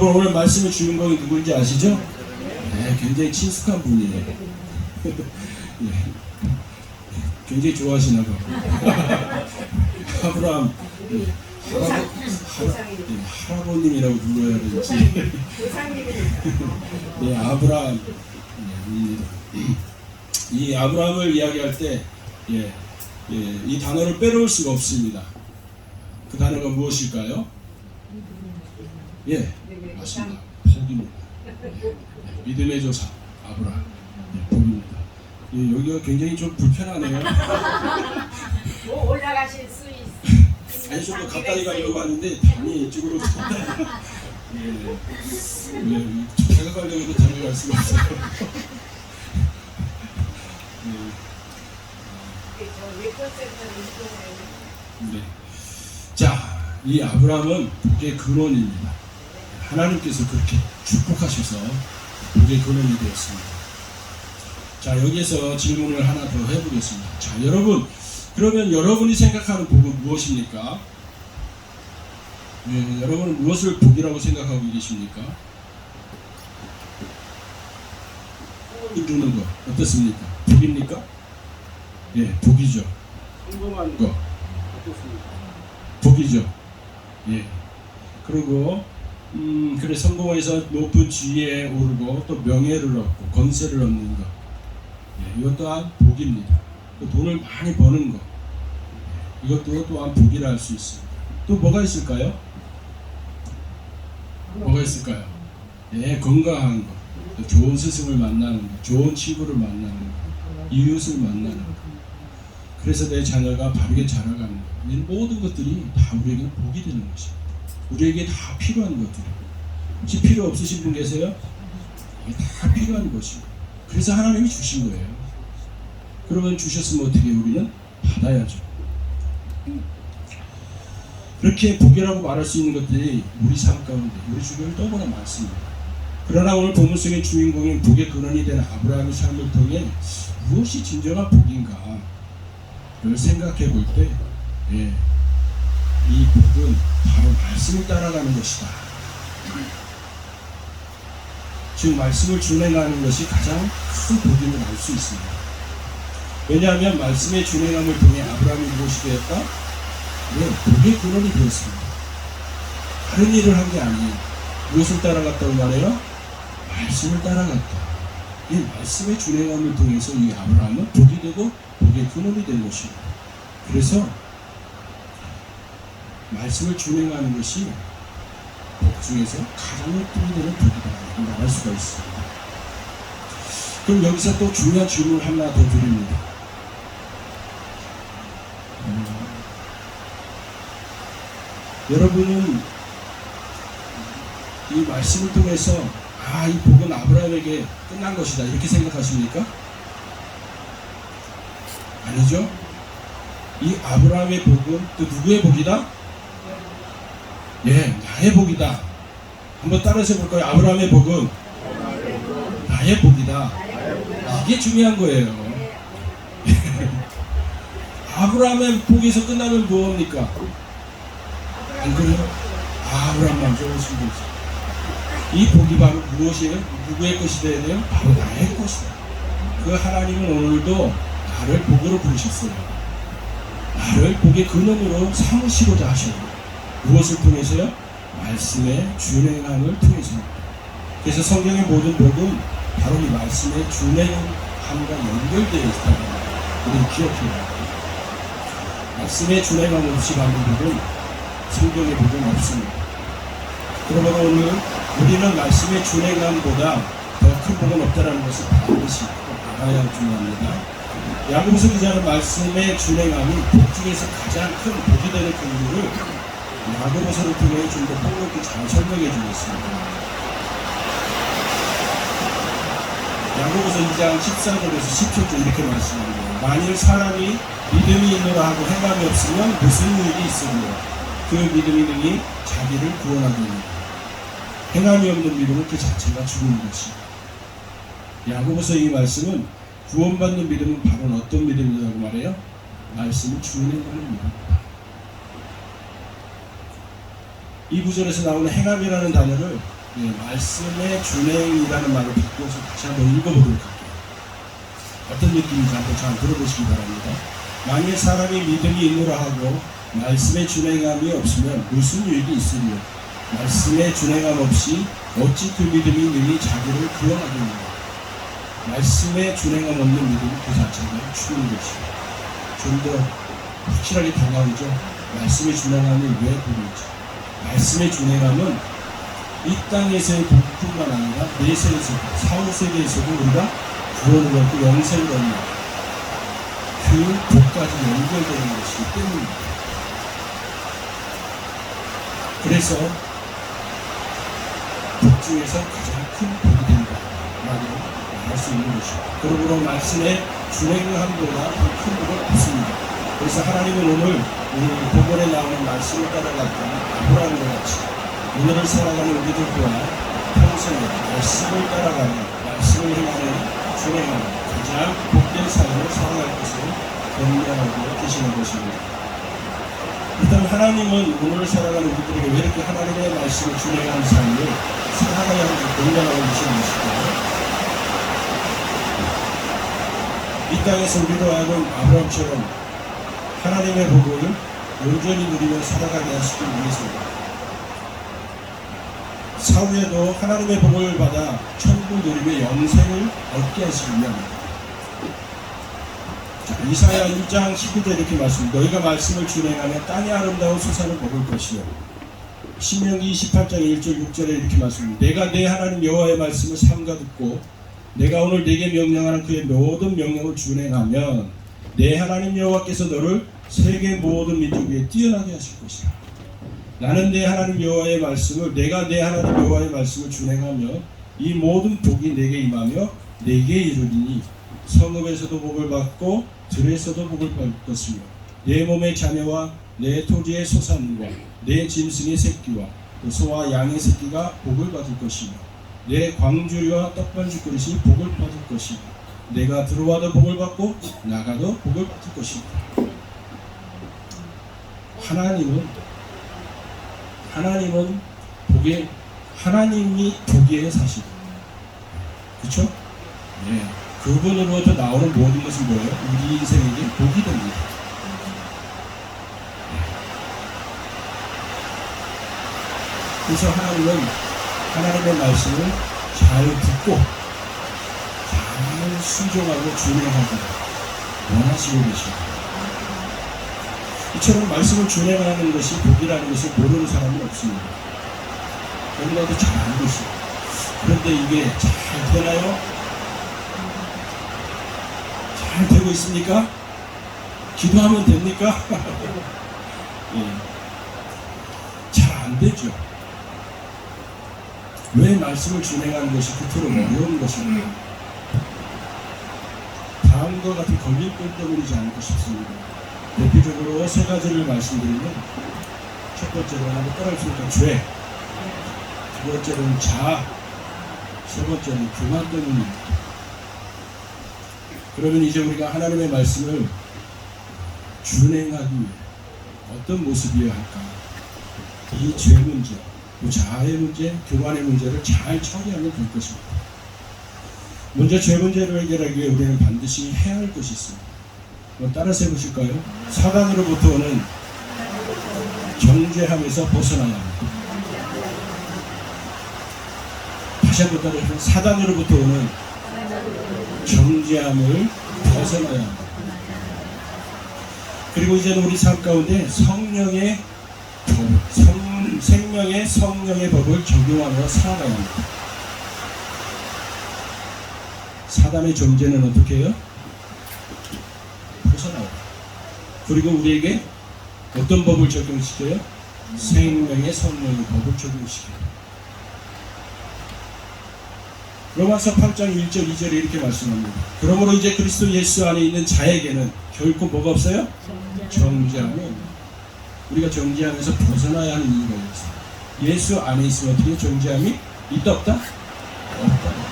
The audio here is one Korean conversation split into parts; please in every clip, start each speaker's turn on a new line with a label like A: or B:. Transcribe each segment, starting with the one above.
A: 여러분 오늘 말씀의 주인공이 누구인지 아시죠? 네, 굉장히 친숙한 분이에요. 네, 굉장히 좋아하시나 봐요. 아브라함, 네, 할아버님이라고 불러야 될지. 네, 아브라함. 이 아브라함을 이야기할 때, 이 단어를 빼놓을 수가 없습니다. 그 단어가 무엇일까요? 예, 맞습니다. 복입니다. 믿음의 조상 아브라함, 복입니다. 여기가 굉장히 좀 불편하네요.
B: 뭐 올라가실 수 있어요.
A: 아니 좀 더 가까이 가려고 하는데 담이 이쪽으로 제가 가려고 해도 담이 갈 수가 없어요. 네. 자, 이 아브라함은 복의 근원입니다. 하나님께서 그렇게 축복하셔서 복의 근원이 되었습니다. 자, 여기에서 질문을 하나 더 해보겠습니다. 자, 여러분, 그러면 여러분이 생각하는 복은 무엇입니까? 여러분은 무엇을 복이라고 생각하고 계십니까? 이루는 거 어떻습니까? 복입니까? 예, 복이죠. 성공하는 거 어떻습니까? 복이죠. 예. 그리고 그래 성공해서 높은 지위에 오르고 또 명예를 얻고 권세를 얻는 것, 이것 또한 복입니다. 또 돈을 많이 버는 것, 이것도 또한 복이라 할 수 있습니다. 또 뭐가 있을까요? 뭐가 있을까요? 예, 건강한 것, 또 좋은 스승을 만나는 것, 좋은 친구를 만나는 것, 이웃을 만나는 것. 그래서 내 자녀가 바르게 자라가는 것. 이 모든 것들이 다 우리에게 복이 되는 것입니다. 우리에게 다 필요한 것들이에요. 혹시 필요 없으신 분 계세요? 이게 다 필요한 것이고. 그래서 하나님이 주신 거예요. 그러면 주셨으면 어떻게 우리는 받아야죠. 그렇게 복이라고 말할 수 있는 것들이 우리 삶 가운데 우리 주변을 너무나 많습니다. 그러나 오늘 본문 속의 주인공인 복의 근원이 된 아브라함의 삶을 통해 무엇이 진정한 복인가 를 생각해 볼 때, 이 복은 바로 말씀을 따라가는 것이다. 즉 말씀을 준행하는 것이 가장 큰 복임을 알 수 있습니다. 왜냐하면 말씀의 준행함을 통해 아브라함이 무엇이 되었다? 복의 근원이 되었습니다. 다른 일을 한 게 아니에요. 무엇을 따라갔다고 말해요? 말씀을 따라갔다. 이 말씀의 준행함을 통해서 이 아브라함은 복이 되고 복의 근원이 된 것입니다. 그래서 말씀을 준행하는 것이 복 중에서 가장 큰 되는 복이다 이렇게 말할 수가 있습니다. 그럼 여기서 또 중요한 질문을 하나 더 드립니다. 여러분은 이 말씀을 통해서 이 복은 아브라함에게 끝난 것이다 이렇게 생각하십니까? 아니죠? 이 아브라함의 복은 또 누구의 복이다? 나의 복이다. 한번 따라서 볼까요? 아브라함의 복은 나의 복이다. 이게 중요한 거예요. 아브라함의 복에서 끝나면 뭐합니까? 안 그래요? 아브라함만 좋으신 거지. 이 복이 바로 무엇이에요? 누구의 것이 되어야 돼요? 바로 나의 것이다. 그 하나님은 오늘도 나를 복으로 부르셨어요. 나를 복의 근원으로 삼으시고자 하셔요. 무엇을 통해서요? 말씀의 준행함을 통해서입니다. 그래서 성경의 모든 복은 바로 이 말씀의 준행함과 연결되어 있다는 걸 우리는 기억해야 합니다. 말씀의 준행함 없이 받는 복은 성경의 복은 없습니다. 그러므로 오늘 우리는 말씀의 준행함보다 더 큰 복은 없다는 것을 반드시 알아야 중요합니다. 야고보서 기자는 말씀의 준행함이 복 중에서 가장 큰 복이 되는 이유를 야고보서를 통해 좀 더 폭넓게 잘 설명해 주겠습니다. 야고보서 2장 14절에서 10절쯤 이렇게 말씀합니다. 만일 사람이 믿음이 있노라 하고 행함이 없으면 무슨 일이 있으며 그 믿음이 능히 자기를 구원하겠느냐. 행함이 없는 믿음은 그 자체가 죽은 것이다. 야고보서 이 말씀은 구원받는 믿음은 바로 어떤 믿음이라고 말해요? 말씀을 준행하는 믿음입니다. 이 구절에서 나오는 행함이라는 단어를 말씀의 준행이라는 말을 바꿔서 다시 한번 읽어보도록 할게요. 어떤 느낌인지 한번 잘 들어보시기 바랍니다. 만일 사람이 믿음이 있노라 하고 말씀의 준행함이 없으면 무슨 유익이 있으리요? 말씀의 준행함 없이 어찌 그 믿음이 능히 자기를 구원하겠느냐? 말씀의 준행함 없는 믿음이 그 자체가 죽은 것이요. 좀 더 확실하게 다가오죠. 말씀의 준행함이 왜 복이죠? 말씀의 준행함은 이 땅에서의 복뿐만 아니라 내세에서 사후 세계에서도 우리가 구원을 얻고 영생을 얻는 그 복까지 연결되는 것이기 때문입니다. 그래서 복 중에서 가장 큰 복이 된다라고 할 수 있는 것이죠. 그러므로 말씀의 준행함보다 더 큰 복은 없습니다. 그래서 하나님은 오늘 우리 본문에 나오는 말씀을 따라갔던 아브라함과 같이 오늘을 살아가는 우리들 또한 평생에 말씀을 따라가는, 말씀을 행하는, 준행하는 가장 복된 삶을 살아갈 것을 권면하고 계시는 것입니다. 일단 하나님은 오늘을 살아가는 우리들에게 왜 이렇게 하나님의 말씀을 준행하는 삶을 살아가야 하는지 권면하고 계시는 것일까요? 이 땅에서 우리로 하여금 아브라함처럼 하나님의 복을 온전히 누리며 살아가게 하시기 위해서입니다. 사후에도 하나님의 복을 받아 천국을 누리며 영생을 얻게 하시기 위함입니다. 이사야 1장 19절 이렇게 말씀합니다. 너희가 말씀을 준행하며 땅의 아름다운 수산을 먹을 것이요. 신명기 28장 1절 6절에 이렇게 말씀합니다. 내가 내 하나님 여호와의 말씀을 삼가 듣고 내가 오늘 네게 명령하는 그의 모든 명령을 준행하면 내 하나님 여호와께서 너를 세계 모든 민족 위에 뛰어나게 하실 것이라. 나는 내 하나님 여호와의 말씀을 내가 내 하나님 여호와의 말씀을 준행하며 이 모든 복이 내게 임하며 내게 이르리니 성읍에서도 복을 받고 들에서도 복을 받을 것이며 내 몸의 자녀와 내 토지의 소산과 내 짐승의 새끼와 그 소와 양의 새끼가 복을 받을 것이며 내 광주리와 떡반죽 그릇이 복을 받을 것이며 내가 들어와도 복을 받고 나가도 복을 받을 것입니다. 하나님은 복의, 하나님이 복의 사실. 그렇죠? 네. 그분으로부터 나오는 모든 것은 뭐예요? 우리 인생에게 복이 됩니다. 그래서 하나님은 하나님의 말씀을 잘 듣고 잘 순종하고 준행하고 원하시고 계십니다. 이처럼 말씀을 준행하는 것이 복이라는 것을 모르는 사람은 없습니다. 너무나도 잘 알고 있습니다. 그런데 이게 잘 되나요? 잘 되고 있습니까? 기도하면 됩니까? 예. 잘 안 되죠. 왜 말씀을 준행하는 것이 그토록 어려운 것입니까? 다음과 같은 걸림돌 때문이지 않을까 싶습니다. 대표적으로 세 가지를 말씀드리면 첫 번째로는 한번 따라할 수 있는 죄, 두 번째로는 자아, 세 번째는 교만 때문입니다. 그러면 이제 우리가 하나님의 말씀을 준행하기 위해 어떤 모습이어야 할까? 이 죄 문제, 또 자아의 문제, 교만의 문제를 잘 처리하면 될 것입니다. 먼저 죄 문제를 해결하기 위해 우리는 반드시 해야 할 것이 있습니다. 따라서 해보실까요? 사단으로부터 오는 정죄함에서 벗어나야 합니다. 다시 한번 따라해보세요. 사단으로부터 오는 정죄함을 벗어나야 합니다. 그리고 이제는 우리 삶 가운데 성령의 법, 생명의 성령의 법을 적용하며 살아가야 합니다. 사단의 정죄는 어떻게 해요? 벗어나오고, 그리고 우리에게 어떤 법을 적용시켜요? 생명의 성령의 법을 적용시켜요. 로마서 8장 1절 2절에 이렇게 말씀합니다. 그러므로 이제 그리스도 예수 안에 있는 자에게는 결코 뭐가 없어요? 정죄함이 없습니다. 우리가 정죄함에서 벗어나야 하는 이유가 있어요. 예수 안에 있으면 어떻게 정죄함이 있다 없다? 없다.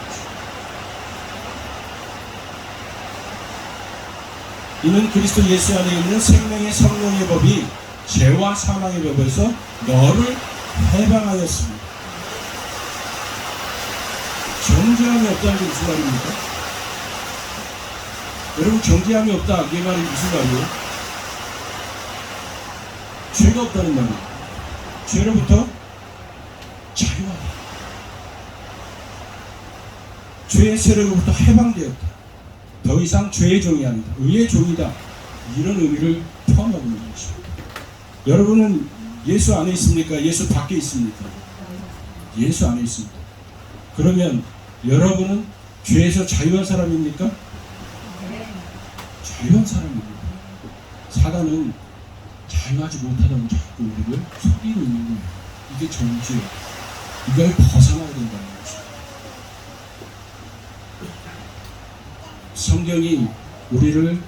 A: 이는 그리스도 예수 안에 있는 생명의 성령의 법이 죄와 사망의 법에서 너를 해방하였습니다. 정죄함이 없다는 게 무슨 말입니까? 여러분, 정죄함이 없다, 이 말이 무슨 말이에요? 죄가 없다는 말이에요. 죄로부터 자유하다. 죄의 세력으로부터 해방되었다. 더 이상 죄의 종이 아니다. 의의 종이다. 이런 의미를 포함하고 있는 것입니다. 여러분은 예수 안에 있습니까? 예수 밖에 있습니까? 예수 안에 있습니다. 그러면 여러분은 죄에서 자유한 사람입니까? 자유한 사람입니다. 사단은 자유하지 못하다고 자꾸 우리를 속이고 있는 거예요. 이게 정죄예요. 이걸 벗어나야 된다는 거죠. 성경이 우리를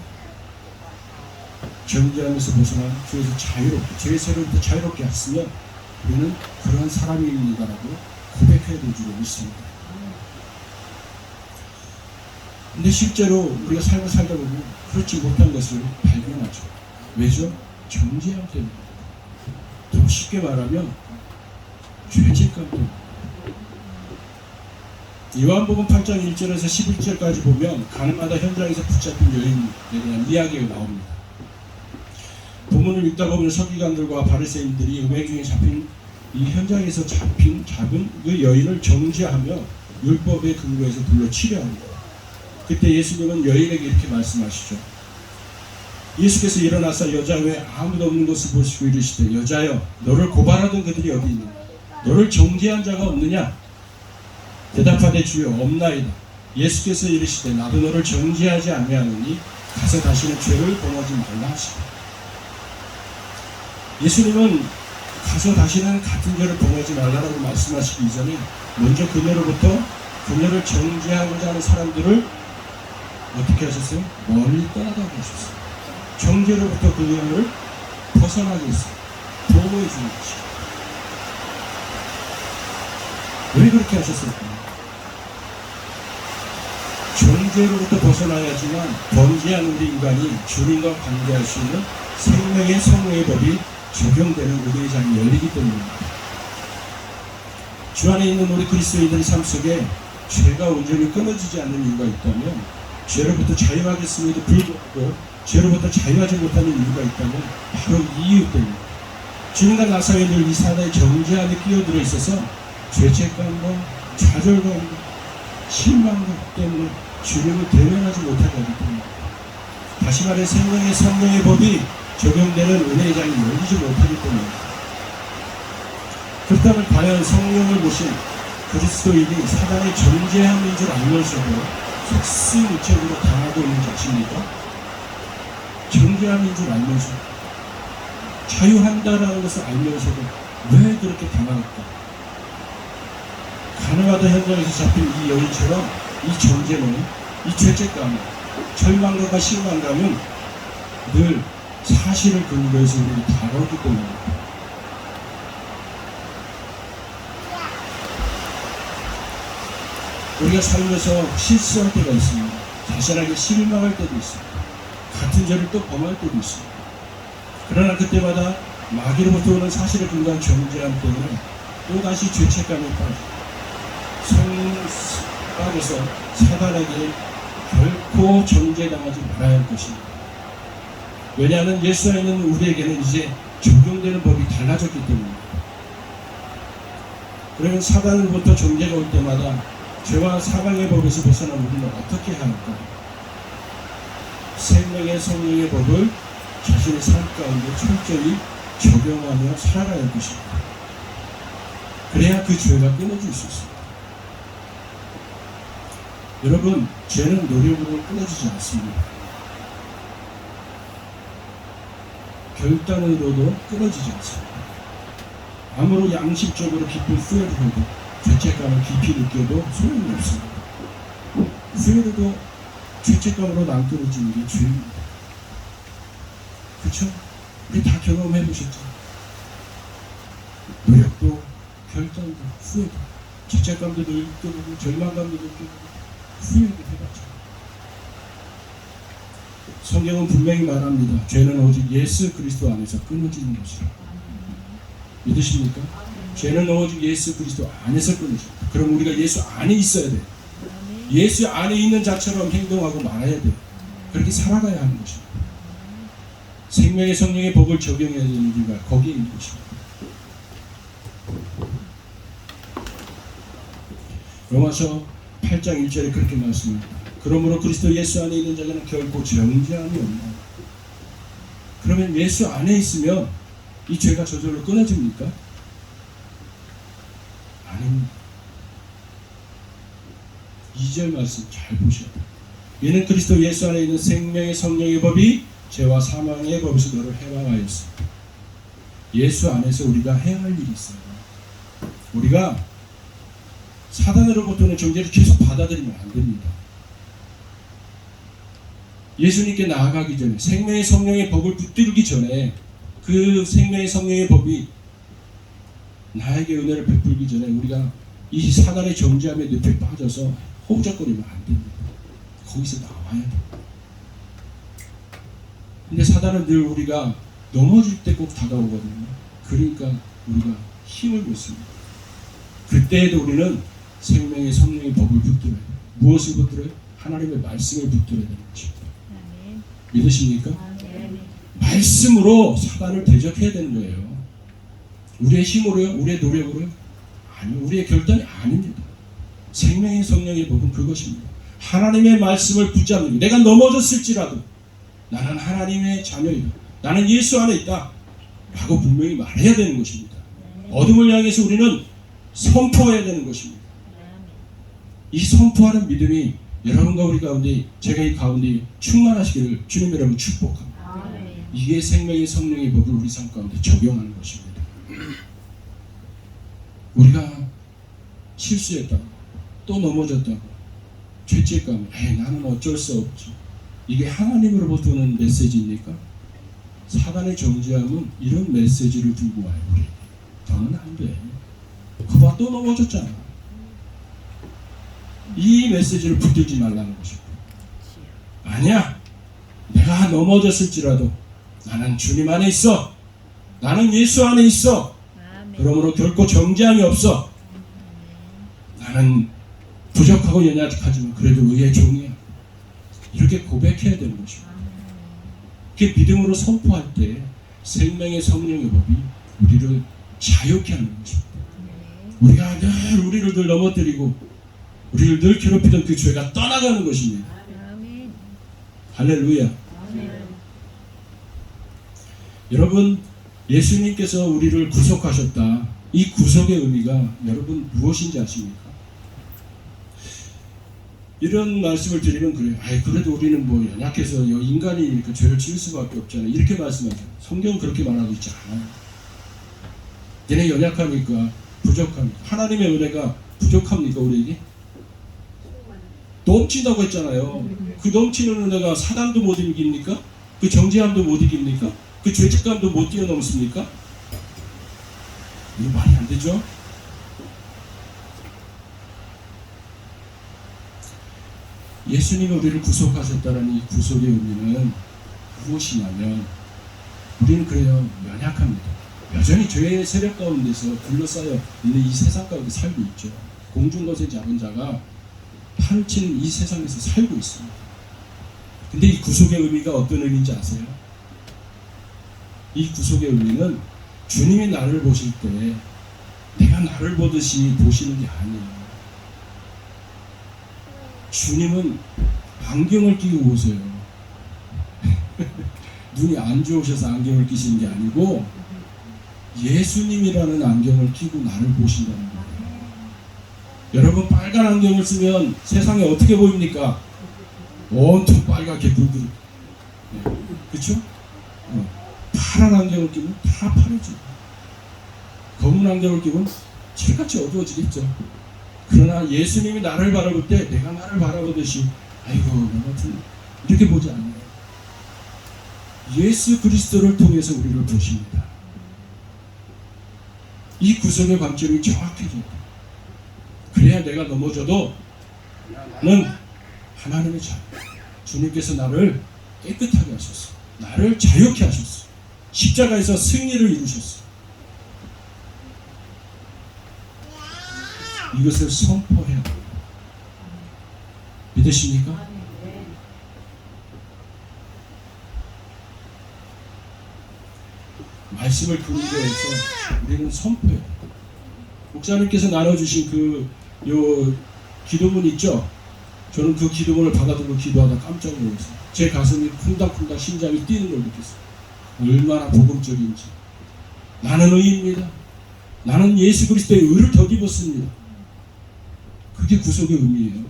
A: 정죄하면서 벗어나 죄에서 자유롭게, 죄의 세로부터 자유롭게 했으면 우리는 그러한 사람입니다라고 고백해야 될 줄 믿습니다. 근데 실제로 우리가 삶을 살다 보면 그렇지 못한 것을 발견하죠. 왜죠? 정죄함 때문에. 더 쉽게 말하면 죄책감 때문에. 요한복음 8장 1절에서 11절까지 보면 가나마다 현장에서 붙잡힌 여인에 대한 이야기가 나옵니다. 본문을 읽다 보면 서기관들과 바리새인들이 음행 중에 잡힌 이 현장에서 잡은 그 여인을 정죄하며 율법에 근거해서 불러 치려합니다. 그때 예수님은 여인에게 이렇게 말씀하시죠. 예수께서 일어나서 여자 외에 아무도 없는 것을 보시고 이르시되 여자여 너를 고발하던 그들이 어디 있느냐 너를 정죄한 자가 없느냐 대답하되 주여 없나이다. 예수께서 이르시되 나도 너를 정죄하지 아니하노니 가서 다시는 죄를 범하지 말라 하시고 예수님은 가서 다시는 같은 죄를 범하지 말라라고 말씀하시기 이전에 먼저 그녀로부터 그녀를 정죄하고자 하는 사람들을 어떻게 하셨어요? 멀리 떠나가게 하셨어요. 정죄로부터 그녀를 벗어나게 했어요. 보호해 주는 것이죠. 왜 그렇게 하셨을까요? 정죄로부터 벗어나야지만 범죄하는 우리 인간이 주님과 관계할 수 있는 생명의 성령의 법이 적용되는 우리의 장이 열리기 때문입니다. 주 안에 있는 우리 그리스도인들의 삶 속에 죄가 온전히 끊어지지 않는 이유가 있다면 죄로부터 자유하겠음에도 불구하고 죄로부터 자유하지 못하는 이유가 있다면 바로 이 이유 때문입니다. 주님과 나사로는 늘 이 사단의 정죄 안에 끼어들어 있어서 죄책감과 좌절감과 실망감 때문에 주님을 대면하지 못하게 하기 때문입니다. 다시 말해 생명의 성령의 법이 적용되는 은혜의 장이 열리지 못하기 때문입니다. 그렇다면 과연 성령을 모신 그리스도인이 사단의 정죄함인 줄 알면서도 속수무책으로 당하고 있는 자신입니까? 정죄함인 줄 알면서 자유한다라는 것을 알면서도 왜 그렇게 당할까? 가나마다 현장에서 잡힌 이 여인처럼 이 정죄는 이 죄책감, 절망감과 실망감은 늘 사실을 근거해서 우리를 다가오기 때문입니다. 우리가 살면서 실수할 때가 있습니다. 자신에게 실망할 때도 있습니다. 같은 죄를 또 범할 때도 있습니다. 그러나 그때마다 마귀로부터 오는 사실을 근거한 정죄함 때문에 또다시 죄책감에 빠져서 사단에게 결코 정죄당하지 말아야 할 것입니다. 왜냐하면 예수 안에 있는 우리에게는 이제 적용되는 법이 달라졌기 때문입니다. 그러면 사단으로부터 정죄가 올 때마다 죄와 사망의 법에서 벗어난 우리는 어떻게 해야 할까요? 생명의 성령의 법을 자신의 삶 가운데 철저히 적용하며 살아가야 할 것입니다. 그래야 그 죄가 끊어질 수 있습니다. 여러분, 죄는 노력으로 끊어지지 않습니다. 결단으로도 끊어지지 않습니다. 아무로 양심적으로 깊은 후회를 해도 죄책감을 깊이 느껴도 소용이 없습니다. 후회로도 죄책감으로 안 끊어지는 게 죄입니다. 그렇죠? 우리 다 경험해 보셨죠? 노력도, 결단도, 후회도, 죄책감도 느껴보고, 절망감도 느껴보고, 후회도 해봤죠. 성경은 분명히 말합니다. 죄는 오직 예수 그리스도 안에서 끊어지는 것이라. 믿으십니까? 죄는 오직 예수 그리스도 안에서 끊어집니다. 그럼 우리가 예수 안에 있어야 돼요. 예수 안에 있는 자처럼 행동하고 말아야 돼요. 그렇게 살아가야 하는 것입니다. 생명의 성령의 법을 적용해야 되는 이유가 거기에 있는 것입니다. 로마서 8장 1절에 그렇게 말씀합니다. 그러므로 그리스도 예수 안에 있는 자는 결코 정죄함이 없나. 그러면 예수 안에 있으면 이 죄가 저절로 끊어집니까? 아닙니다. 2절 말씀 잘 보셔야 돼요. 이는 그리스도 예수 안에 있는 생명의 성령의 법이 죄와 사망의 법에서 너를 해방하였습니다. 예수 안에서 우리가 해야 할 일이 있어요. 우리가 사단으로부터는 정죄를 계속 받아들이면 안 됩니다. 예수님께 나아가기 전에 생명의 성령의 법을 붙들기 전에 그 생명의 성령의 법이 나에게 은혜를 베풀기 전에 우리가 이 사단의 정죄함의 늪에 빠져서 허우적거리면 안 됩니다. 거기서 나와야 돼요. 근데 사단은 늘 우리가 넘어질 때 꼭 다가오거든요. 그러니까 우리가 힘을 못 씁니다. 그때에도 우리는 생명의 성령의 법을 붙들어야 돼요. 무엇을 붙들어요? 하나님의 말씀을 붙들어야 되는 것입니다. 믿으십니까? 말씀으로 사단을 대적해야 되는 거예요. 우리의 힘으로요? 우리의 노력으로요? 아니요. 우리의 결단이 아닙니다. 생명의 성령의 법은 그것입니다. 하나님의 말씀을 붙잡는, 내가 넘어졌을지라도 나는 하나님의 자녀이다. 나는 예수 안에 있다. 라고 분명히 말해야 되는 것입니다. 어둠을 향해서 우리는 선포해야 되는 것입니다. 이 선포하는 믿음이 여러분과 우리 가운데, 제가 이 가운데 충만하시기를 주님 여러분 축복합니다. 이게 생명의 성령의 법을 우리 삶 가운데 적용하는 것입니다. 우리가 실수했다고 또 넘어졌다고 죄책감, 나는 어쩔 수 없지. 이게 하나님으로부터 오는 메시지입니까? 사단의 정죄함은 이런 메시지를 들고 와요. 우리에게. 너는 안 돼. 그봐 또 넘어졌잖아. 이 메시지를 붙들지 말라는 것입니다. 아니야. 내가 넘어졌을지라도 나는 주님 안에 있어. 나는 예수 안에 있어. 그러므로 결코 정죄함이 없어. 나는 부족하고 연약하지만 그래도 의의 종이야. 이렇게 고백해야 되는 것입니다. 그 믿음으로 선포할 때 생명의 성령의 법이 우리를 자유케 하는 것입니다. 우리가 늘 우리를 늘 넘어뜨리고 우리를 늘 괴롭히던 그 죄가 떠나가는 것입니다. 할렐루야. 여러분, 예수님께서 우리를 구속하셨다. 이 구속의 의미가 여러분 무엇인지 아십니까? 이런 말씀을 드리면 그래요. 그래도 우리는 뭐 연약해서 인간이니까 죄를 지을 수밖에 없잖아요. 이렇게 말씀하죠. 성경은 그렇게 말하고 있지 않아요. 얘네 연약하니까, 부족합니까? 하나님의 은혜가 부족합니까 우리에게? 넘친다고 했잖아요. 그 넘치는 은혜가 사단도 못 이깁니까? 그 정죄함도 못 이깁니까? 그 죄책감도 못 뛰어넘습니까? 이거 말이 안 되죠? 예수님이 우리를 구속하셨다는 이 구속의 의미는 무엇이냐면, 우리는 그래요, 연약합니다. 여전히 죄의 세력 가운데서 둘러싸여 있는 이 세상 가운데 살고 있죠. 공중것에 잡은 자가 팔을 치는 이 세상에서 살고 있습니다. 근데 이 구속의 의미가 어떤 의미인지 아세요? 이 구속의 의미는 주님이 나를 보실 때 내가 나를 보듯이 보시는 게 아니에요. 주님은 안경을 끼고 보세요. 눈이 안 좋으셔서 안경을 끼시는 게 아니고 예수님이라는 안경을 끼고 나를 보신다는 거예요. 여러분, 빨간 안경을 쓰면 세상에 어떻게 보입니까? 온통 빨갛게 불들어. 네. 그렇죠? 파란 안경을 끼면 다 파래져. 검은 안경을 끼면 칠같이 어두워지겠죠. 그러나 예수님이 나를 바라볼 때 내가 나를 바라보듯이 아이고 나 같은 이렇게 보지 않아요. 예수 그리스도를 통해서 우리를 보십니다. 이 구속의 관점이 정확해졌다. 그래야 내가 넘어져도 나는 하나님의 자녀. 주님께서 나를 깨끗하게 하셨어. 나를 자유케 하셨어. 십자가에서 승리를 이루셨어. 이것을 선포해야 합니다. 믿으십니까? 말씀을 근거해서 우리는 선포해요. 목사님께서 나눠주신 요 기도문 있죠? 저는 그 기도문을 받아들고 기도하다 깜짝 놀랐어요. 제 가슴이 쿵닥쿵닥 심장이 뛰는 걸 느꼈어요. 얼마나 복음적인지. 나는 의입니다. 나는 예수 그리스도의 의를 덧입었습니다. 그게 구속의 의미예요.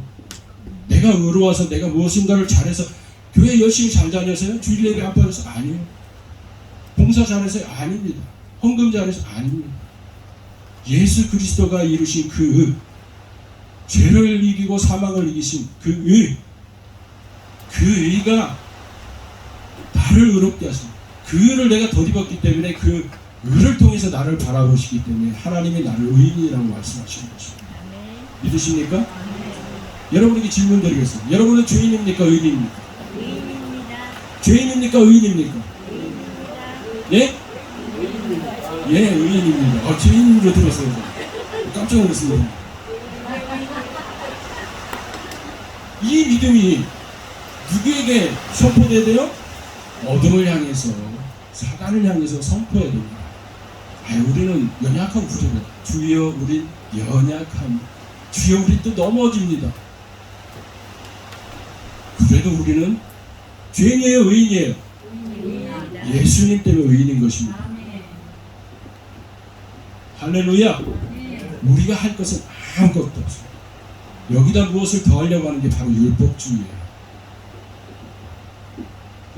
A: 내가 의로워서 내가 무엇인가를 잘해서 교회 열심히 잘 다녀서요? 주일 예배 안 빠져서? 아니요. 봉사 잘해서요? 아닙니다. 헌금 잘해서? 아닙니다. 예수 그리스도가 이루신 그 죄를 이기고 사망을 이기신 그 의가 나를 의롭게 하신 그 의를 내가 덧입었기 때문에 그 의를 통해서 나를 바라보시기 때문에 하나님이 나를 의인이라고 말씀하시는 것입니다. 믿으십니까? 여러분에게 질문 드리겠습니다. 여러분은 죄인입니까? 의인입니까? 죄인입니까? 의인입니까? 예? 예, 의인입니다. 죄인으로 들었어요. 깜짝 놀랐습니다. 이 믿음이 누구에게 선포돼야 돼요? 어둠을 향해서, 사단을 향해서 선포해야 됩니다. 우리는 연약한 구조다. 주여, 우린 연약함. 주여, 우린 또 넘어집니다. 그래도 우리는 죄인이에요, 의인이에요? 예수님 때문에 의인인 것입니다. 할렐루야. 우리가 할 것은 아무것도 없어요. 여기다 무엇을 더하려고 하는 게 바로 율법주의예요.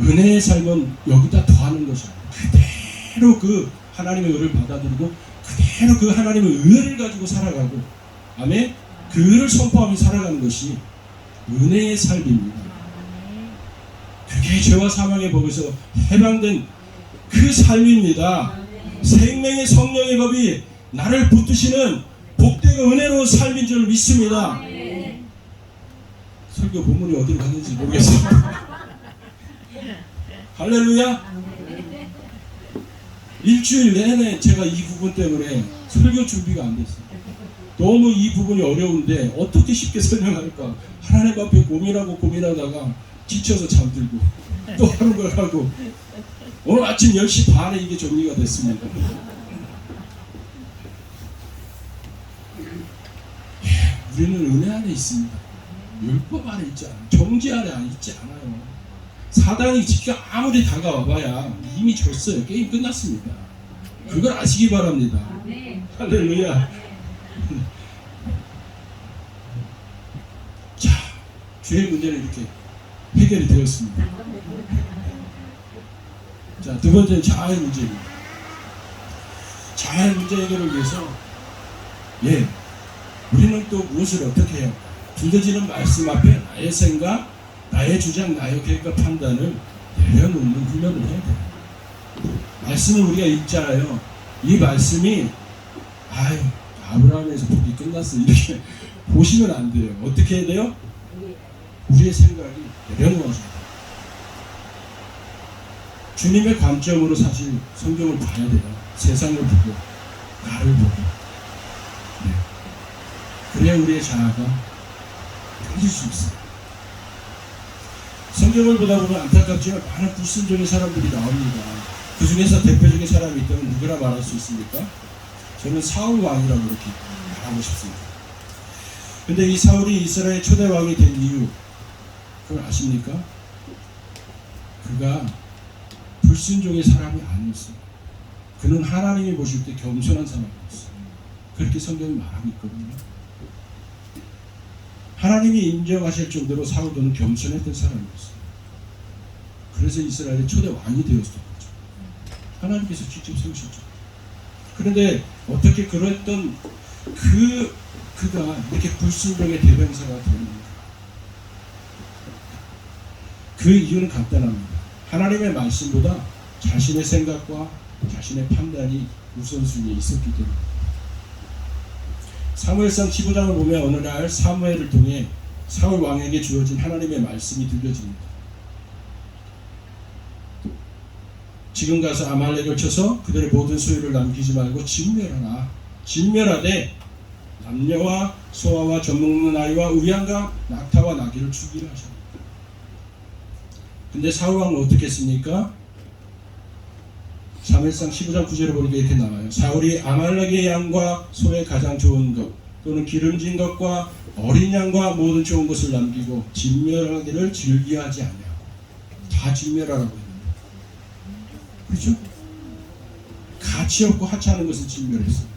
A: 은혜의 삶은 여기다 더하는 것이 아니에요. 그대로 그 하나님의 의를 받아들이고 그대로 그 하나님의 의를 가지고 살아가고, 아멘? 그 의를 선포하며 살아가는 것이 은혜의 삶입니다. 그게 죄와 사망의 법에서 해방된 그 삶입니다. 생명의 성령의 법이 나를 붙드시는 복되고 은혜로운 삶인 줄 믿습니다. 설교 본문이 어디로 갔는지 모르겠어요. 할렐루야. 일주일 내내 제가 이 부분 때문에 설교 준비가 안 됐어요. 너무 이 부분이 어려운데 어떻게 쉽게 설명할까 하나님 앞에 고민하다가 지쳐서 잠들고 또 하는 걸 하고 오늘 아침 10시 반에 이게 정리가 됐습니다. 우리는 은혜 안에 있습니다. 율법 안에 있지 않아요. 정죄 안에 있지 않아요. 사단이 지가 아무리 다가와봐야 이미 졌어요. 게임 끝났습니다. 그걸 아시기 바랍니다. 할렐루야. 자, 죄의 문제는 이렇게 해결이 되었습니다. 자, 두 번째는 자아의 문제입니다. 자아의 문제 해결을 위해서 우리는 또 무엇을 어떻게 해요? 두려지는 말씀 앞에 나의 생각, 나의 주장, 나의 계획과 판단을 내려놓는 훈련을 해야 돼요. 말씀을 우리가 읽잖아요. 이 말씀이 아브라함에서 복이 끝났어 이렇게 보시면 안 돼요. 어떻게 해야 돼요? 우리의 생각이 내려놓아져야 돼요. 주님의 관점으로 사실 성경을 봐야 돼요. 세상을 보고 나를 보고. 그래야 우리의 자아가 펴질 수 있어요. 성경을 보다 보면 안타깝지만 많은 불순종의 사람들이 나옵니다. 그 중에서 대표적인 사람이 있다면 누구나 말할 수 있습니까? 저는 사울 왕이라고 이렇게 말하고 싶습니다. 근데 이 사울이 이스라엘 초대 왕이 된 이유, 그걸 아십니까? 그가 불순종의 사람이 아니었어요. 그는 하나님이 보실 때 겸손한 사람이었어요. 그렇게 성경이 말하고 있거든요. 하나님이 인정하실 정도로 사울은 겸손했던 사람이었어요. 그래서 이스라엘의 초대 왕이 되었던 거죠. 하나님께서 직접 세우셨죠. 그런데 어떻게 그랬던 그가 이렇게 불순종의 대명사가 되는가? 그 이유는 간단합니다. 하나님의 말씀보다 자신의 생각과 자신의 판단이 우선순위에 있었기 때문입니다. 사무엘상 15장을 보면 어느 날 사무엘을 통해 사울 왕에게 주어진 하나님의 말씀이 들려집니다. 지금 가서 아말렉을 쳐서 그들의 모든 소유를 남기지 말고 진멸하라. 진멸하되 남녀와 소아와 젖먹는 아이와 우양과 낙타와 나귀를 죽이라 하셨습니다. 근데 사울왕은 어떻게 했습니까? 사무엘상 15장 9절에 보니까 이렇게 나와요. 사울이 아말렉의 양과 소의 가장 좋은 것 또는 기름진 것과 어린 양과 모든 좋은 것을 남기고 진멸하기를 즐기하지 아니하고 다 진멸하라고 했는데, 그렇죠? 가치 없고 하찮은 것을 진멸했어요.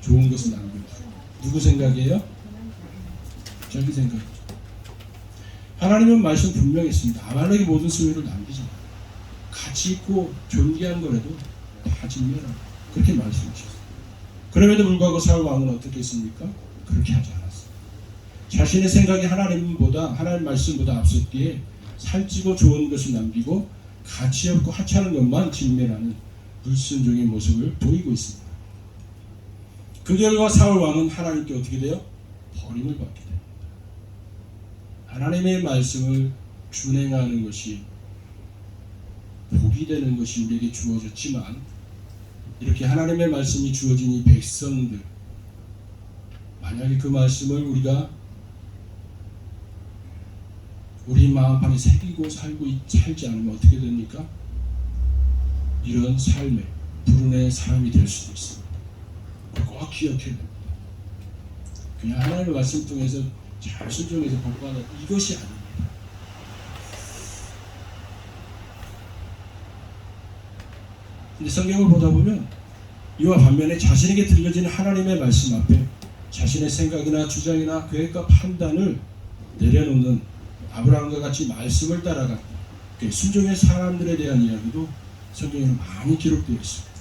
A: 좋은 것을 남기고. 누구 생각이에요? 자기 생각이죠. 하나님은 말씀 분명했습니다. 아말렉의 모든 소유를 남기지 마. 가치 있고 존귀한 거라도 다 진멸하라. 그렇게 말씀하셨어요. 그럼에도 불구하고 사울 왕은 어떻게 했습니까? 그렇게 하지 않았어요. 자신의 생각이 하나님 말씀보다 앞섰기에 살찌고 좋은 것을 남기고 가치 없고 하찮은 것만 진멸하는 불순종의 모습을 보이고 있습니다. 그 결과 사울 왕은 하나님께 어떻게 돼요? 버림을 받게 됩니다. 하나님의 말씀을 준행하는 것이 복이 되는 것이 우리에게 주어졌지만, 이렇게 하나님의 말씀이 주어진 이 백성들, 만약에 그 말씀을 우리가 우리 마음판에 새기고 살지 않으면 어떻게 됩니까? 이런 삶의 불운의 사람이 될 수도 있습니다. 꼭 기억해야 됩니다. 그냥 하나님의 말씀 통해서 잘 순종해서 복받는 이것이 아닙니다. 근데 성경을 보다 보면 이와 반면에 자신에게 들려지는 하나님의 말씀 앞에 자신의 생각이나 주장이나 계획과 판단을 내려놓는 아브라함과 같이 말씀을 따라간 순종의 사람들에 대한 이야기도 성경에는 많이 기록되어 있습니다.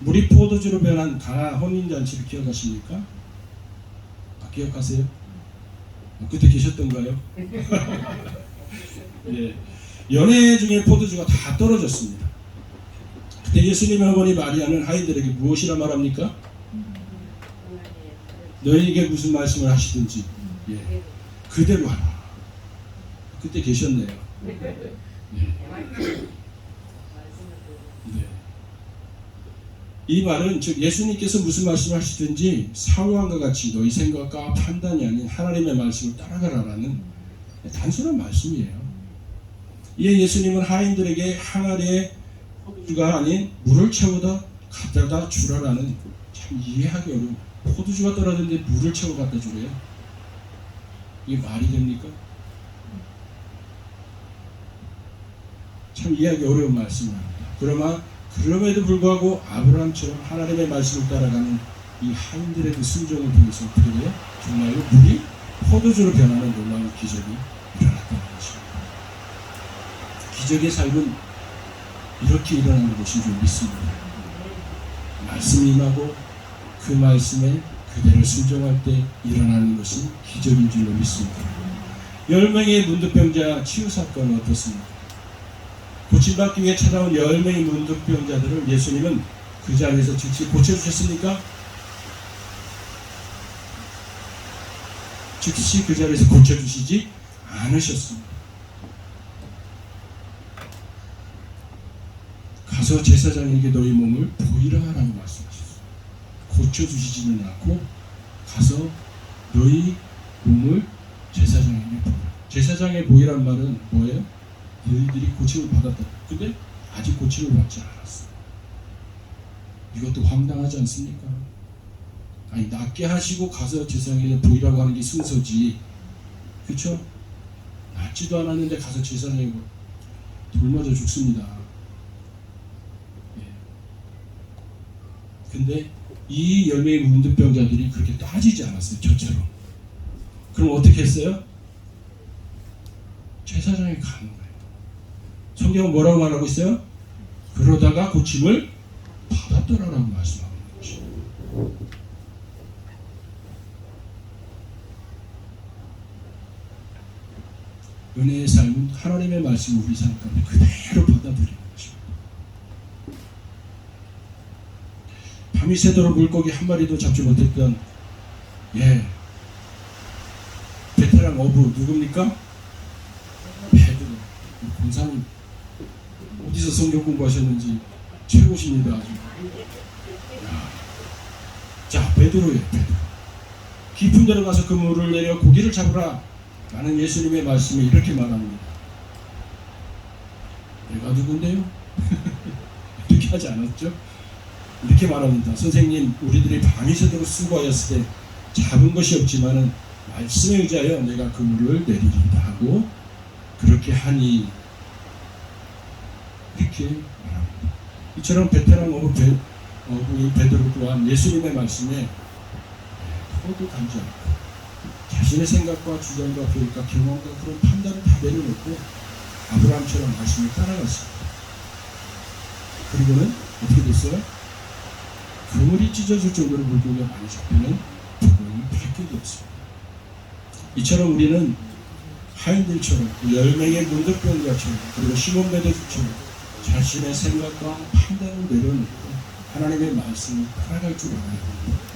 A: 물이 포도주로 변한 가나 혼인잔치를 기억하십니까? 기억하세요? 그때 계셨던가요? 예. 연회 중에 포도주가 다 떨어졌습니다. 그때 예수님의 어머니 마리아는 하인들에게 무엇이라 말합니까? 너희에게 무슨 말씀을 하시든지 그대로 하라. 그때 계셨네요. 네. 이 말은 즉 예수님께서 무슨 말씀을 하시든지 사울왕과 같이 너희 생각과 판단이 아닌 하나님의 말씀을 따라가라라는 단순한 말씀이에요. 이에 예수님은 하인들에게 항아리에 포도주가 아닌 물을 채워다 갖다다 주라라는, 참 이해하기 어려운, 포도주가 떨어졌는데 물을 채워 갖다 주래요. 이게 말이 됩니까? 참 이해하기 어려운 말씀입니다. 그럼에도 불구하고 아브라함처럼 하나님의 말씀을 따라가는 이 하인들의 그 순종을 통해서 어떻게 돼요? 정말로 물이 포도주로 변하는 놀라운 기적이 일어났다는 것입니다. 기적의 삶은 이렇게 일어나는 것인 줄 믿습니다. 말씀이 임하고 그 말씀에 그대로 순종할 때 일어나는 것이 기적인 줄로 믿습니다. 10명의 문득병자 치유 사건은 어떻습니까? 고침받기 위해 찾아온 10명의 문득병자들을 예수님은 그 자리에서 즉시 고쳐주셨습니까? 즉시 그 자리에서 고쳐주시지 않으셨습니다. 가서 제사장에게 너희 몸을 보이라 라고 말씀하셨어요. 고쳐주시지는 않고 가서 너희 몸을 제사장에게 보이라. 제사장에 보이란 말은 뭐예요? 너희들이 고침을 받았다. 근데 아직 고침을 받지 않았어. 이것도 황당하지 않습니까? 아니, 낫게 하시고 가서 제사장에게 보이라고 하는 게 순서지. 그렇죠? 낫지도 않았는데 가서 제사장에게 돌맞아 죽습니다. 예. 근데 이 10명의 문득병자들이 그렇게 따지지 않았어요. 저처럼. 그럼 어떻게 했어요? 제사장에 가는 거예요. 성경은 뭐라고 말하고 있어요? 그러다가 고침을 받았더라라고 말씀하고 있는 것이에요. 은혜의 삶은 하나님의 말씀을 우리 삶 가운데 그대로 받아들이는 것입니다. 밤이 새도록 물고기 한 마리도 잡지 못했던 베테랑 어부 누굽니까? 베드로. 권사님 어디서 성경 공부하셨는지 최고십니다. 아주. 자, 베드로예요. 베드로. 깊은 데로 가서 그물을 내려 고기를 잡으라 라는 예수님의 말씀에 이렇게 말합니다. 내가 누군데요? 이렇게 하지 않았죠? 이렇게 말합니다. 선생님, 우리들이 밤이새도록 수고하였을 때 잡은 것이 없지만은 말씀에 의지하여 내가 그물을 내리리다 하고 그렇게 하니, 이렇게 말합니다. 이처럼 베테랑 어부 베드로 또한 예수님의 말씀에 토도 담지 않고 자신의 생각과 주장과 교육과 경험과 그런 판단을 다 내려놓고 아브라함처럼 말씀을 따라갔습니다. 그리고는 어떻게 됐어요? 그물이 찢어질 정도로 물고기가 많이 잡히는 부분이 밝게 되었습니다. 이처럼 우리는 하인들처럼 10명의 문득병자처럼 그리고 시몬 베드로처럼 자신의 생각과 판단을 내려놓고 하나님의 말씀을 따라갈 줄 알아야 합니다.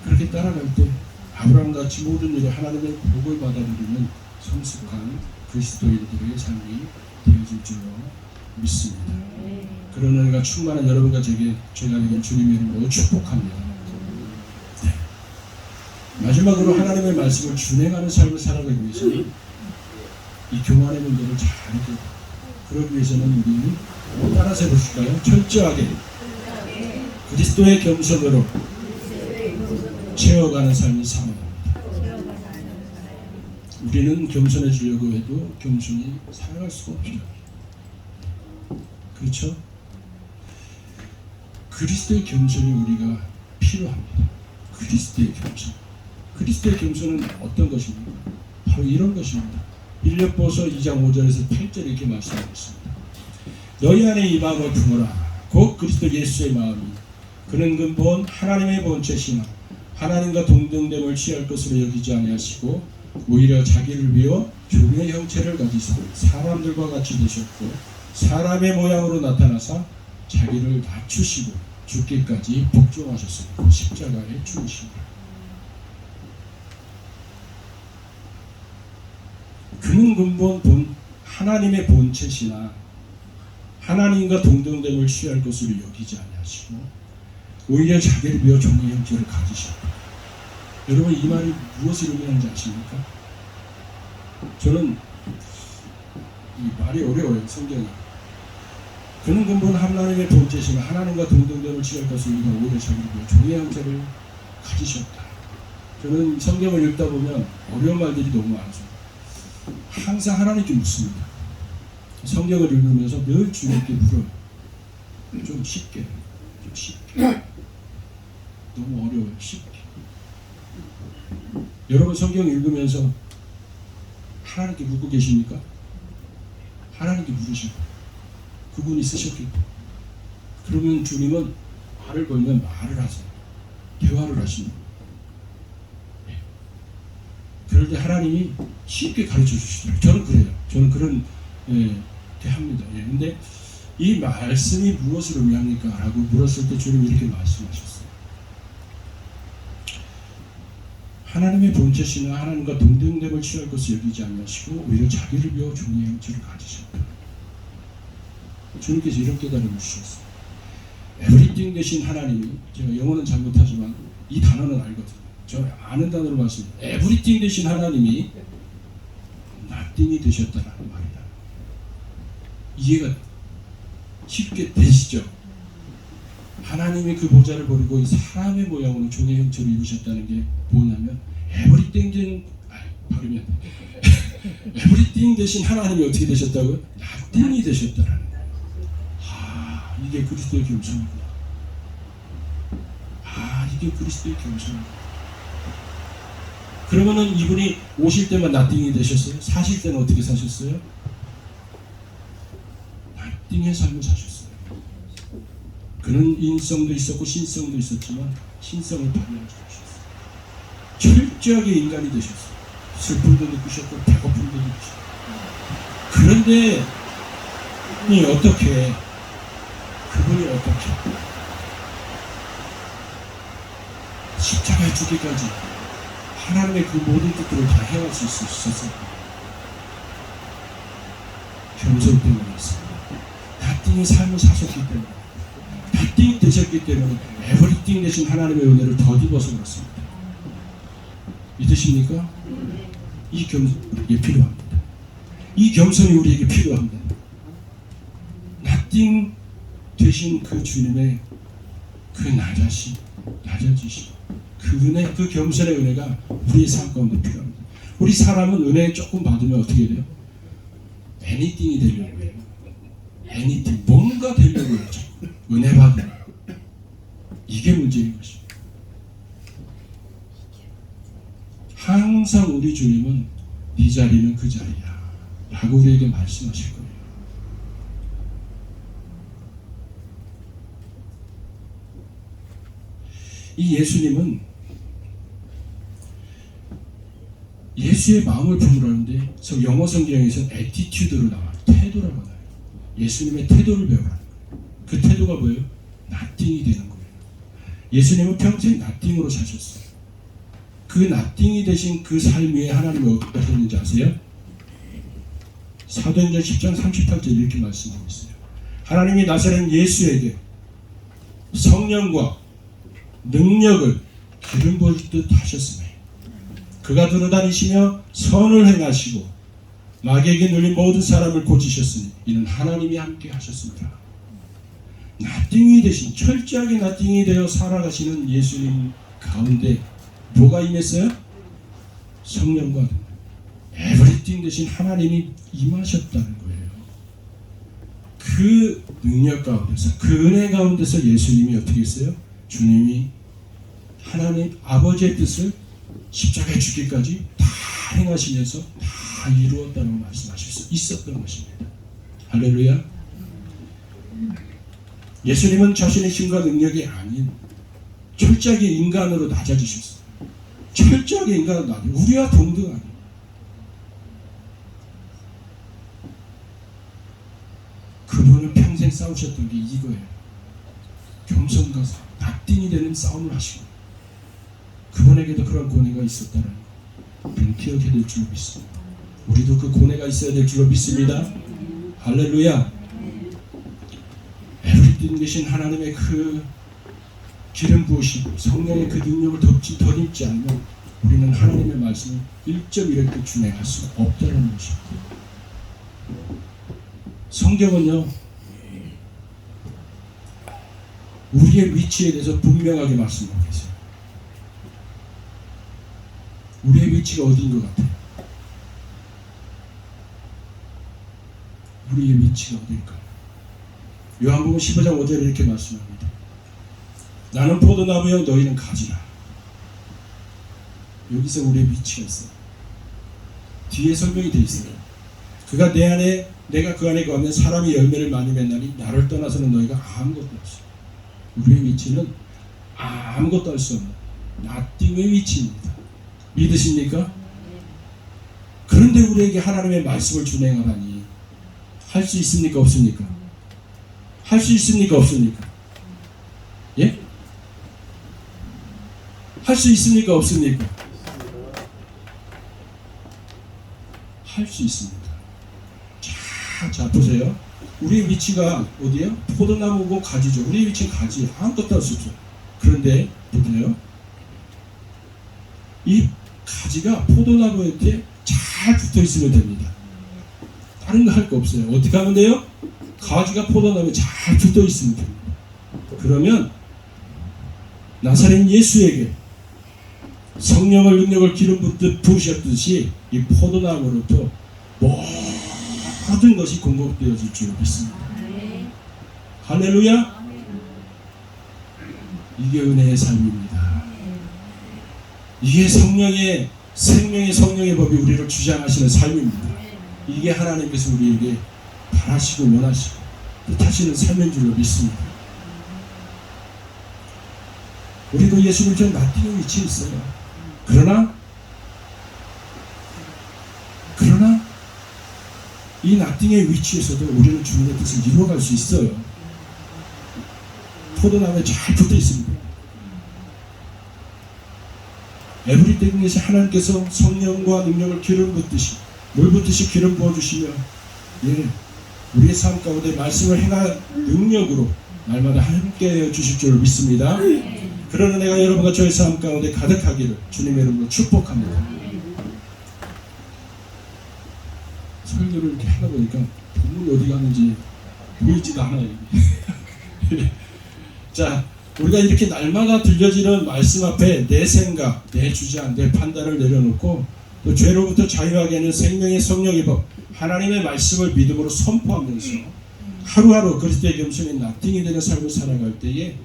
A: 그렇게 따라갈 때 아브라함같이 모든 일에 하나님의 복을 받아들이는 성숙한 그리스도인들의 삶이 되어질 줄로 믿습니다. 그런 은혜가 충만한 여러분과 제가 되길 주님의 이름으로 축복합니다. 네. 마지막으로 하나님의 말씀을 준행하는 삶을 살아가기 위해서는 이 교만의 문제를 잘 해결. 그러기 위해서는 우리는 따라서 해보실까요? 철저하게 그리스도의 겸손으로 채워가는 삶을 살아야 합니다. 우리는 겸손해지려고 해도 겸손히 살아갈 수가 없죠. 그렇죠? 그리스도의 겸손이 우리가 필요합니다. 그리스도의 겸손. 그리스도의 겸손은 어떤 것입니까? 바로 이런 것입니다. 빌립보서 2장 5절에서 8절 이렇게 말씀하고 있습니다. 너희 안에 이 마음을 품어라. 곧 그리스도 예수의 마음이 그는 근본 하나님의 본체시나 하나님과 동등됨을 취할 것으로 여기지 아니하시고 오히려 자기를 비워 종의 형체를 가지사 사람들과 같이 되셨고 사람의 모양으로 나타나사 자기를 낮추시고 죽기까지 복종하셨으니 십자가에 죽으시니라. 그는 근본 하나님의 본체시나 하나님과 동등됨을 취할 것으로 여기지 아니하시고 오히려 자기를 비워 종의 형체를 가지셨다. 여러분, 이 말이 무엇을 의미하는지 아십니까? 저는 이 말이 어려워요. 성경이. 그는 근본 하나님의 본체시나 하나님과 동등됨을 취할 것을 우리가 오히려 자기를 비워 종의 형체를 가지셨다. 저는 성경을 읽다 보면 어려운 말들이 너무 많아서 항상 하나님께 묻습니다. 성경을 읽으면서 늘 주님께 물어요. 좀 쉽게. 너무 어려워요. 쉽게. 여러분, 성경 읽으면서 하나님께 묻고 계십니까? 하나님께 물으시고 그분이 쓰셨겠고, 그러면 주님은 말을 걸면 말을 하세요. 대화를 하십니다. 그럴 때 하나님이 쉽게 가르쳐 주시더라고요. 저는 그래요. 저는 그런 대합니다. 근데 이 말씀이 무엇을 의미합니까? 라고 물었을 때 주님이 이렇게 말씀하셨어요. 하나님의 본체시나 하나님과 동등됨을 취할 것을 여기지 아니하시고 오히려 자기를 비워 종의 형체를 가지셨다. 주님께서 이런 깨달음을 주셨어요. 에브리띵 되신 하나님이, 제가 영어는 잘 못하지만 이 단어는 알거든요. 저 아는 단어로 말씀드립니다. 에브리띵 되신 하나님이 nothing이 되셨다라는 말이다. 이해가 쉽게 되시죠? 하나님이 그 보좌를 버리고 이 사람의 모양으로 종의 형체를 입으셨다는 게 뭐냐면 발음이 안 돼. 에브리띵 대신 하나님이 어떻게 되셨다고요? nothing이 되셨다라는 거예요. 이게 그리스도의 겸손이구나. 이게 그리스도의 겸손이구나. 그러면은 이분이 오실 때만 nothing이 되셨어요? 사실 때는 어떻게 사셨어요? nothing의 삶을 사셨어요. 그는 인성도 있었고 신성도 있었지만 신성을 발휘하지 않으셨어요. 철저하게 인간이 되셨어요. 슬픔도 느끼셨고 배고픔도 느끼셨고. 그런데 그분이 어떻게 십자가에 죽기까지 하나님의 그 모든 뜻들을 다 행할 수 있었어요. 겸손 때문이었습니다. 나띵의 삶을 사셨기 때문에, nothing 되셨기 때문에 everything 되신 하나님의 은혜를 덧입어서 그렇습니다. 믿으십니까? 이 겸손이 우리에게 필요합니다. 이 겸손이 우리에게 필요합니다. nothing 되신 그 주님의 그 낮아지심, 그 은혜, 그 겸손의 은혜가 우리의 삶 가운데 필요합니다. 우리 사람은 은혜 조금 받으면 어떻게 돼요? anything이 되려고 해요. anything, 뭔가 되려고 해요. 은혜 받으면. 이게 문제인 것입니다. 항상 우리 주님은 네 자리는 그 자리야 라고 우리에게 말씀하실 거예요. 이 예수님은 예수의 마음을 품으라는데 영어 성경에서는 attitude로 나와요. 태도라고 나와요. 예수님의 태도를 배우라. 그 태도가 뭐예요? nothing이 되는 거예요. 예수님은 평생 nothing으로 사셨어요. 그 nothing이 되신 그 삶 위에 하나님이 어떻게 하셨는지 아세요? 사도행전 10장 38절 이렇게 말씀하고 있어요. 하나님이 나사렛 예수에게 성령과 능력을 기름 부으듯 하셨으며 그가 들어다니시며 선을 행하시고 마귀에게 눌린 모든 사람을 고치셨으니 이는 하나님이 함께 하셨습니다. nothing이 되신 철저하게 nothing이 되어 살아가시는 예수님 가운데 뭐가 임했어요? 성령과 능력, everything 되신 하나님이 임하셨다는 거예요. 그 능력 가운데서, 그 은혜 가운데서 예수님이 어떻게 했어요? 주님이 하나님 아버지의 뜻을 십자가에 죽기까지 다 행하시면서 다 이루었다는 말씀하실 수 있었던 것입니다. 할렐루야. 예수님은 자신의 힘과 능력이 아닌 철저하게 인간으로 낮아지셨어요. 철저하게 인간으로 낮아. 우리와 동등하게. 그분은 평생 싸우셨던 게 이거예요. 겸손과 낙띵이 되는 싸움을 하시고 그분에게도 그런 고뇌가 있었다는 거 우리는 기억해야 될 줄로 믿습니다. 우리도 그 고뇌가 있어야 될 줄로 믿습니다. 할렐루야. 에브리띵 되신 하나님의 그 기름 부으시고 성령의 그 능력을 덧입지 않으면 우리는 하나님의 말씀을 1.1획도 준행할 수 없다는 것입니다. 성경은요 우리의 위치에 대해서 분명하게 말씀하고 계세요. 우리의 위치가 어디인 것 같아요? 우리의 위치가 어디일까요? 요한복음 15장 5절에 이렇게 말씀합니다. 나는 포도나무여 너희는 가지라. 여기서 우리의 위치가 있어요. 뒤에 설명이 되어 있어요. 그가 내 안에 내가 그 안에 거하면 사람이 열매를 많이 맺나니 나를 떠나서는 너희가 아무것도 없어. 우리의 위치는 아무것도 할 수 없는 nothing의 위치입니다. 믿으십니까? 그런데 우리에게 하나님의 말씀을 준행하라니 할 수 있습니까? 없습니까? 할 수 있습니까? 없습니까? 예? 할 수 있습니까? 없습니까? 할 수 있습니다. 자 보세요. 우리의 위치가 어디요? 포도나무고 가지죠. 우리의 위치는 가지. 아무것도 할 수 없어요. 그런데 보세요. 이 가지가 포도나무한테 잘 붙어 있으면 됩니다. 다른 거 할 거 없어요. 어떻게 하면 돼요? 가지가 포도나무에 잘 붙어 있으면 됩니다. 그러면 나사렛 예수에게 성령을 능력을 기름 부으셨듯이 이 포도나무로부터 모든 것이 공급되어질 줄 믿습니다. 할렐루야. 이게 은혜의 삶입니다. 이게 성령의 생명의 성령의 법이 우리를 주장하시는 삶입니다. 이게 하나님께서 우리에게 바라시고 원하시고 뜻하시는 삶인 줄로 믿습니다. 우리도 예수님처럼 나띵의 위치에 있어요. 그러나 이 나띵의 위치에서도 우리는 주님의 뜻을 이루어갈 수 있어요. 포도나무에 잘 붙어 있습니다. 에브리띵에서 하나님께서 성령과 능력을 기름 붓듯이 물 붓듯이 기름 부어주시며 우리의 삶 가운데 말씀을 행할 능력으로 날마다 함께 주실 줄 믿습니다. 그런 은혜가 여러분과 저의 삶 가운데 가득하기를 주님의 이름으로 축복합니다. 설교를 이렇게 하다 보니까 본문이 어디 갔는지 보이지도 않아요. 자, 우리가 이렇게 날마다 들려지는 말씀 앞에 내 생각, 내 주장, 내 판단을 내려놓고 또 죄로부터 자유하게 하는 생명의 성령의 법, 하나님의 말씀을 믿음으로 선포하면서 하루하루 그리스도의 겸손인 나띵이 되는 삶을 살아갈 때에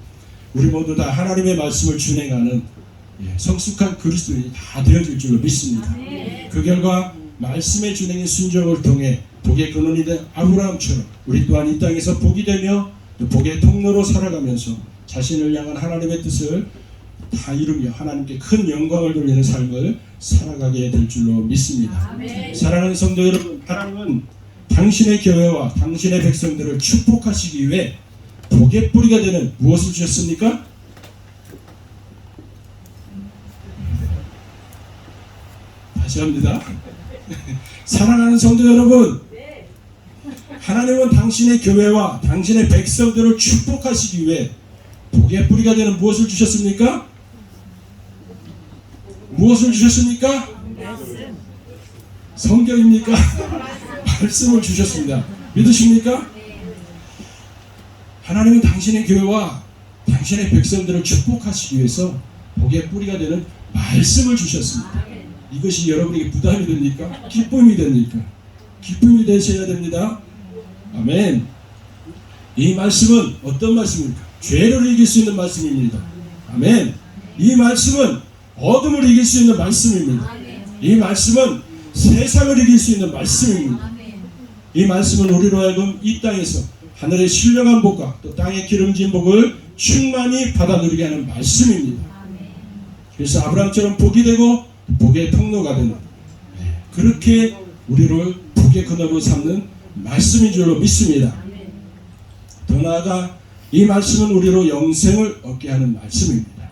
A: 우리 모두 다 하나님의 말씀을 준행하는 성숙한 그리스도인이 다 되어질 줄로 믿습니다. 그 결과 말씀의 준행의 순종을 통해 복의 근원이 된 아브라함처럼 우리 또한 이 땅에서 복이 되며 또 복의 통로로 살아가면서 자신을 향한 하나님의 뜻을 다 이루며 하나님께 큰 영광을 돌리는 삶을 살아가게 될 줄로 믿습니다. 사랑하는 성도 여러분, 하나님은 당신의 교회와 당신의 백성들을 축복하시기 위해 복의 뿌리가 되는 무엇을 주셨습니까? 다시 합니다. 사랑하는 성도 여러분, 하나님은 당신의 교회와 당신의 백성들을 축복하시기 위해 복의 뿌리가 되는 무엇을 주셨습니까? 무엇을 주셨습니까? 성경입니까? 말씀을 주셨습니다. 믿으십니까? 하나님은 당신의 교회와 당신의 백성들을 축복하시기 위해서 복의 뿌리가 되는 말씀을 주셨습니다. 이것이 여러분에게 부담이 됩니까? 기쁨이 됩니까? 기쁨이 되셔야 됩니다. 아멘. 이 말씀은 어떤 말씀입니까? 죄를 이길 수 있는 말씀입니다. 아멘. 이 말씀은 어둠을 이길 수 있는 말씀입니다. 이 말씀은 세상을 이길 수 있는 말씀입니다. 이 말씀은 우리로 하여금 이 땅에서 하늘의 신령한 복과 또 땅의 기름진 복을 충만히 받아 누리게 하는 말씀입니다. 그래서 아브라함처럼 복이 되고 복의 통로가 되는, 그렇게 우리를 복의 근원으로 삼는 말씀인 줄로 믿습니다. 더 나아가 이 말씀은 우리로 영생을 얻게 하는 말씀입니다.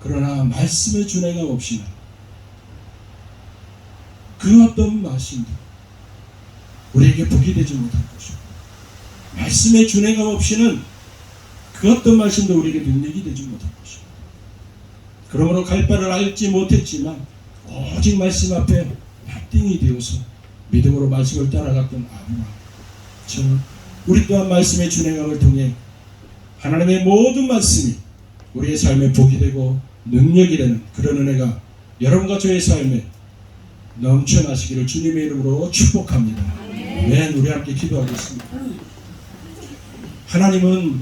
A: 그러나 말씀의 준행함 없이는 그 어떤 말씀도 우리에게 복이 되지 못할 것입니다. 말씀의 준행함 없이는 그 어떤 말씀도 우리에게 능력이 되지 못할 것입니다. 그러므로 갈 바를 알지 못했지만 오직 말씀 앞에 납띵이 되어서 믿음으로 말씀을 따라갔던 아브라함처럼 우리 또한 말씀의 준행함을 통해 하나님의 모든 말씀이 우리의 삶에 복이 되고 능력이 되는 그런 은혜가 여러분과 저의 삶에 넘쳐나시기를 주님의 이름으로 축복합니다. 우리 함께 기도하겠습니다. 하나님은